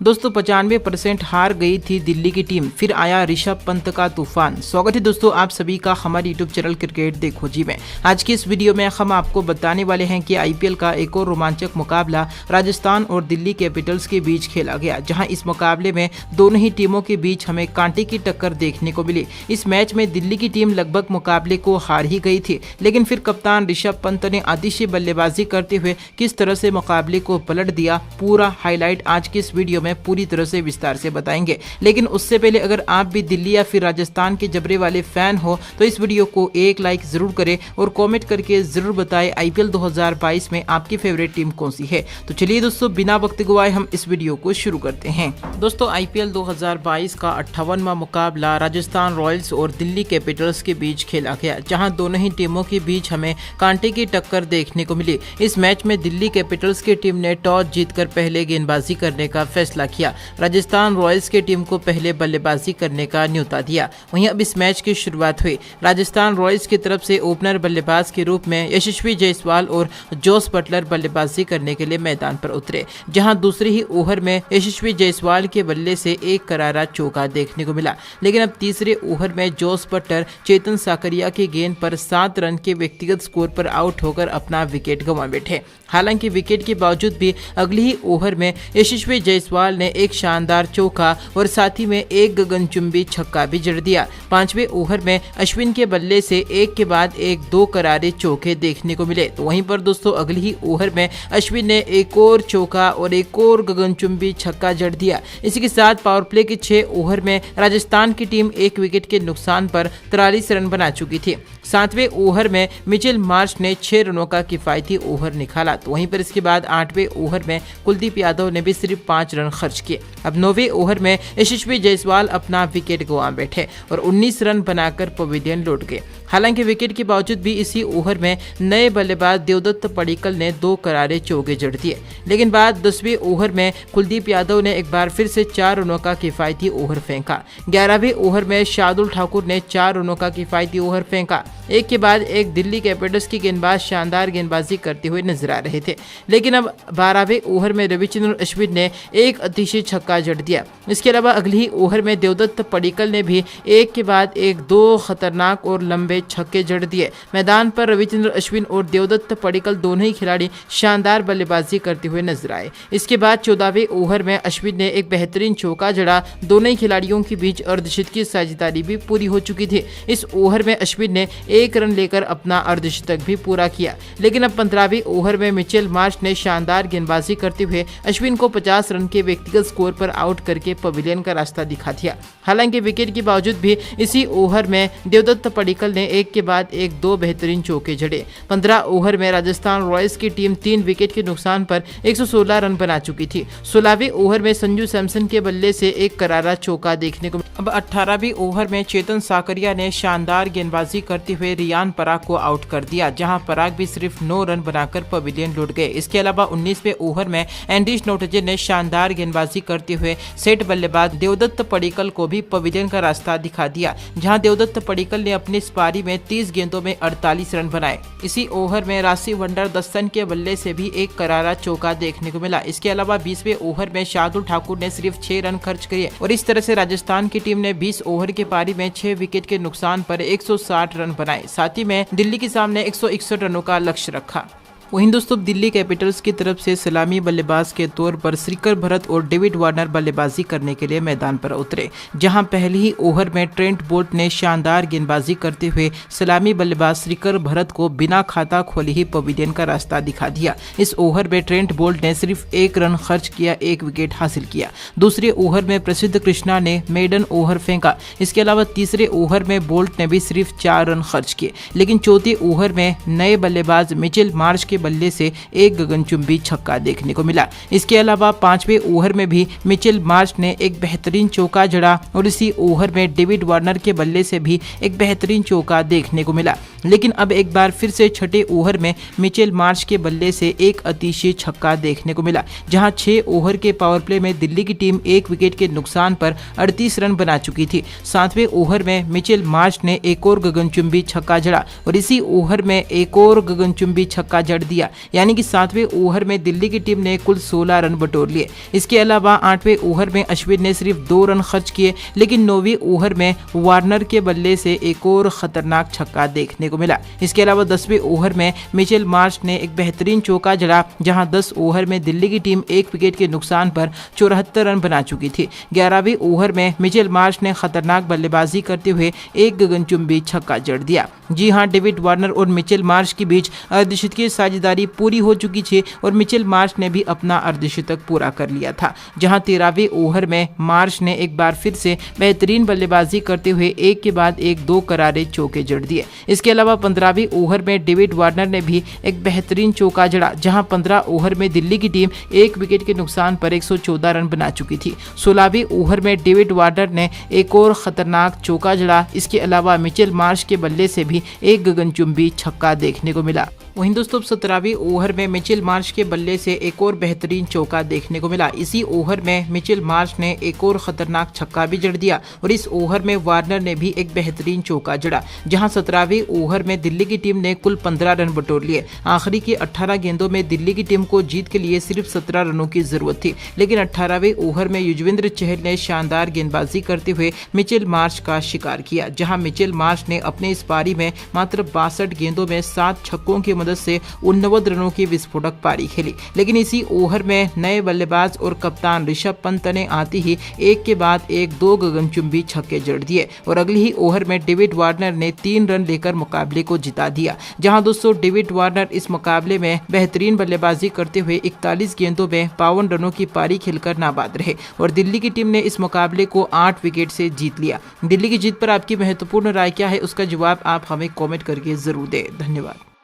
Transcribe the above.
दोस्तों 95% हार गई थी दिल्ली की टीम, फिर आया ऋषभ पंत का तूफान। स्वागत है दोस्तों आप सभी का हमारे यूट्यूब चैनल क्रिकेट देखो जी में। आज की इस वीडियो में हम आपको बताने वाले हैं कि आईपीएल का एक और रोमांचक मुकाबला राजस्थान और दिल्ली कैपिटल्स के बीच खेला गया, जहां इस मुकाबले में दोनों ही टीमों के बीच हमें कांटे की टक्कर देखने को मिली। इस मैच में दिल्ली की टीम लगभग मुकाबले को हार ही गई थी, लेकिन फिर कप्तान ऋषभ पंत ने आतिशी बल्लेबाजी करते हुए किस तरह से मुकाबले को पलट दिया, पूरा हाईलाइट आज की इस वीडियो में पूरी तरह से विस्तार से बताएंगे। लेकिन उससे पहले अगर आप भी दिल्ली या फिर राजस्थान के जबरे वाले फैन हो तो इस वीडियो को एक लाइक जरूर करें और कमेंट करके जरूर बताएं आईपीएल 2022 में आपकी फेवरेट टीम कौन सी है। तो चलिए दोस्तों बिना वक्त गवाए हम इस वीडियो को शुरू करते हैं। दोस्तों आईपीएल 2022 का 58वां मुकाबला राजस्थान रॉयल्स और दिल्ली कैपिटल्स के बीच खेला गया, जहां दोनों ही टीमों के बीच हमें कांटे की टक्कर देखने को मिली। इस मैच में दिल्ली कैपिटल्स की टीम ने टॉस जीतकर पहले गेंदबाजी करने का फैसला किया। राजस्थान रॉयल्स की टीम को पहले बल्लेबाजी करने का न्योता दिया। वहीं अब इस मैच की शुरुआत हुई। राजस्थान रॉयल्स की तरफ से ओपनर बल्लेबाज के रूप में यशस्वी जायसवाल और जोस बटलर बल्लेबाजी करने के लिए मैदान पर उतरे, जहां दूसरे ही ओवर में यशस्वी जायसवाल के बल्ले से एक करारा चौका देखने को मिला। लेकिन अब तीसरे ओवर में जोस बटलर चेतन साकरिया की गेंद पर 7 रन के व्यक्तिगत स्कोर पर आउट होकर अपना विकेट गंवा बैठे। हालांकि विकेट के बावजूद भी अगले ही ओवर में यशस्वी जायसवाल ने एक शानदार चौका और साथ ही में एक गगनचुंबी छक्का भी जड़ दिया। 5वें ओवर में अश्विन के बल्ले से एक के बाद एक 2 करारे चौके देखने को मिले। तो वहीं पर दोस्तों अगले ही ओवर में अश्विन ने एक और चौका और एक और गगनचुंबी छक्का जड़ दिया। इसी के साथ पावर प्ले के 6 ओवर में राजस्थान की टीम 1 विकेट के नुकसान पर 43 रन बना चुकी थी। 7वें ओवर में मिचेल मार्श ने 6 रनों का किफायती ओवर निकाला। तो वहीं पर इसके बाद 8वें ओवर में कुलदीप यादव ने भी सिर्फ 5 रन खर्च किए। अब 9वें ओवर में यशस्वी जायसवाल अपना विकेट गंवा बैठे और 19 रन बनाकर पवेलियन लौट गए। हालांकि विकेट के बावजूद भी इसी ओवर में नए बल्लेबाज देवदत्त पडिक्कल ने 2 करारे चौके जड़ दिए। लेकिन बाद 10वें ओवर में कुलदीप यादव ने एक बार फिर से 4 रनों का किफायती ओवर फेंका। 11वें ओवर में शार्दुल ठाकुर ने 4 रनों का किफायती ओवर फेंका। एक के बाद एक दिल्ली कैपिटल्स की गेंदबाज शानदार गेंदबाजी करते हुए नजर आ रहे थे। लेकिन अब 12वें ओवर में रविचंद्रन अश्विन ने एक अतिशय छक्का जड़ दिया। इसके अलावा अगले ही ओवर में देवदत्त पडिक्कल ने भी एक के बाद एक 2 खतरनाक और लंबे छक्के जड़ दिए। मैदान पर रविचंद्रन अश्विन और देवदत्त पडिक्कल दोनों ही खिलाड़ी शानदार बल्लेबाजी करते हुए नजर आए। इसके बाद 14वें ओवर में अश्विन ने एक बेहतरीन चौका जड़ा। दोनों ही खिलाड़ियों के बीच अर्धशतक की साझेदारी भी पूरी हो चुकी थी। इस ओवर में अश्विन ने 1 रन लेकर अपना अर्धशतक भी पूरा किया। लेकिन अब 15वें ओवर में मिचेल मार्श ने शानदार गेंदबाजी करते हुए अश्विन को 50 रन के व्यक्तिगत स्कोर पर आउट करके पवेलियन का रास्ता दिखा दिया। हालांकि विकेट के बावजूद भी इसी ओवर में देवदत्त पडिक्कल ने एक के बाद एक 2 बेहतरीन चौके जड़े। 15 ओवर में राजस्थान रॉयल्स की टीम 3 विकेट के नुकसान पर 116 रन बना चुकी थी। 16वें ओवर में संजू सैमसन के बल्ले से एक करारा चौका देखने को। अब 18वें ओवर में चेतन साकरिया ने शानदार गेंदबाजी करते हुए रियान पराग को आउट कर दिया, जहां पराग भी सिर्फ 9 रन बनाकर पवेलियन लौट गए। इसके अलावा 19वें ओवर में एंड्रिस नोटजे ने शानदार गेंदबाजी करते हुए सेट बल्लेबाज देवदत्त पडिक्कल को भी पवेलियन का रास्ता दिखा दिया, जहां देवदत्त पडिक्कल ने अपनी इस पारी में 30 गेंदों में 48 रन बनाए। इसी ओवर में राशि वंडर दस्तन के बल्ले से भी एक करारा चौका देखने को मिला। इसके अलावा 20वें ओवर में शार्दुल ठाकुर ने सिर्फ 6 रन खर्च किए और इस तरह से राजस्थान की टीम ने 20 ओवर की पारी में 6 विकेट के नुकसान पर 160 रन बनाए। साथ ही में दिल्ली के सामने 161 रनों का लक्ष्य रखा। वहीं दोस्तों दिल्ली कैपिटल्स की तरफ से सलामी बल्लेबाज के तौर पर श्रीकर भरत और डेविड वार्नर बल्लेबाजी करने के लिए मैदान पर उतरे, जहां पहले ही ओवर में ट्रेंट बोल्ट ने शानदार गेंदबाजी करते हुए सलामी बल्लेबाज श्रीकर भरत को बिना खाता खोले ही पवेलियन का रास्ता दिखा दिया। इस ओवर में ट्रेंट बोल्ट ने सिर्फ 1 रन खर्च किया, 1 विकेट हासिल किया। दूसरे ओवर में प्रसिद्ध कृष्णा ने मेडन ओवर फेंका। इसके अलावा तीसरे ओवर में बोल्ट ने भी सिर्फ 4 रन खर्च किए। लेकिन चौथे ओवर में नए बल्लेबाज मिचेल मार्श के बल्ले से एक गगनचुंबी छक्का देखने को मिला। इसके अलावा 5वें ओवर में भी मिचेल मार्श ने एक बेहतरीन चौका जड़ा और इसी ओवर में डेविड वार्नर के बल्ले से भी एक बेहतरीन चौका देखने को मिला। लेकिन अब एक बार फिर से छठे ओवर में मिचेल मार्श के बल्ले से एक अतिशय छक्का देखने को मिला, जहां 6 ओवर के पावर प्ले में दिल्ली की टीम 1 विकेट के नुकसान पर 38 रन बना चुकी थी। 7वें ओवर में मिचेल मार्श ने एक और गगनचुंबी छक्का जड़ा और इसी ओवर में एक और गगनचुंबी छक्का जड़ दिया, यानी कि 7वें ओवर में दिल्ली की टीम ने कुल 16 रन बटोर लिए। इसके अलावा 8वें ओवर में अश्विन ने सिर्फ 2 रन खर्च किए, लेकिन 9वें ओवर में वार्नर के बल्ले से एक और खतरनाक छक्का देखने को मिला। इसके अलावा 10वें ओवर में मिचेल मार्श ने एक बेहतरीन चौका जड़ा, जहां 10 ओवर में दिल्ली की टीम 1 विकेट के नुकसान पर 74 रन बना चुकी थी। 11वें ओवर में मिचेल मार्श ने खतरनाक बल्लेबाजी करते हुए एक गगनचुंबी छक्का जड़ दिया। जी हां, डेविड वार्नर और मिचेल मार्श के बीच अर्धशतकीय साझेदारी पूरी हो चुकी थी और मिचेल मार्श ने भी अपना अर्धशतक पूरा कर लिया था, जहां 13वें ओवर में मार्श ने एक बार फिर से बेहतरीन बल्लेबाजी करते हुए एक के बाद एक 2 करारे चौके जड़ दिए। इसके अलावा 15वें ओवर में डेविड वार्नर ने भी एक बेहतरीन चौका जड़ा, जहां 15 ओवर में दिल्ली की टीम 1 विकेट के नुकसान पर 114 रन बना चुकी थी। 16वें ओवर में डेविड वार्नर ने एक और खतरनाक चौका जड़ा। इसके अलावा मिचेल मार्श के बल्ले से भी एक गगनचुंबी छक्का देखने को मिला। वहीं दोस्तों 17वें ओवर में मिचेल मार्श के बल्ले से एक और बेहतरीन चौका देखने को मिला। इसी ओवर में मिचेल मार्श ने एक और खतरनाक छक्का भी जड़ दिया और इस ओवर में वार्नर ने भी एक बेहतरीन चौका जड़ा, जहां 17वें ओवर में दिल्ली की टीम ने कुल 15 रन बटोर लिए। आखिरी की 18 गेंदों में दिल्ली की टीम को जीत के लिए सिर्फ 17 रनों की जरूरत थी, लेकिन 18वें ओवर में युजवेंद्र चहल ने शानदार गेंदबाजी करते हुए मिचेल मार्श का शिकार किया, जहां मिचेल मार्श ने अपने इस पारी में मात्र 62 गेंदों में 7 छक्कों की मदद से 89 रनों की विस्फोटक पारी खेली। लेकिन इसी ओवर में नए बल्लेबाज और कप्तान ऋषभ पंत ने आते ही एक के बाद एक 2 गगनचुंबी छक्के जड़ दिए और अगले ही ओवर में डेविड वार्नर ने 3 रन लेकर मुकाबले को जिता दिया। जहां दोस्तों डेविड वार्नर इस मुकाबले में बेहतरीन बल्लेबाजी करते हुए 41 गेंदों में 52 रनों की पारी खेलकर नाबाद रहे और दिल्ली की टीम ने इस मुकाबले को 8 विकेट से जीत लिया। दिल्ली की जीत पर आपकी महत्वपूर्ण राय क्या है, उसका जवाब आप हमें कॉमेंट करके जरूर दें। धन्यवाद।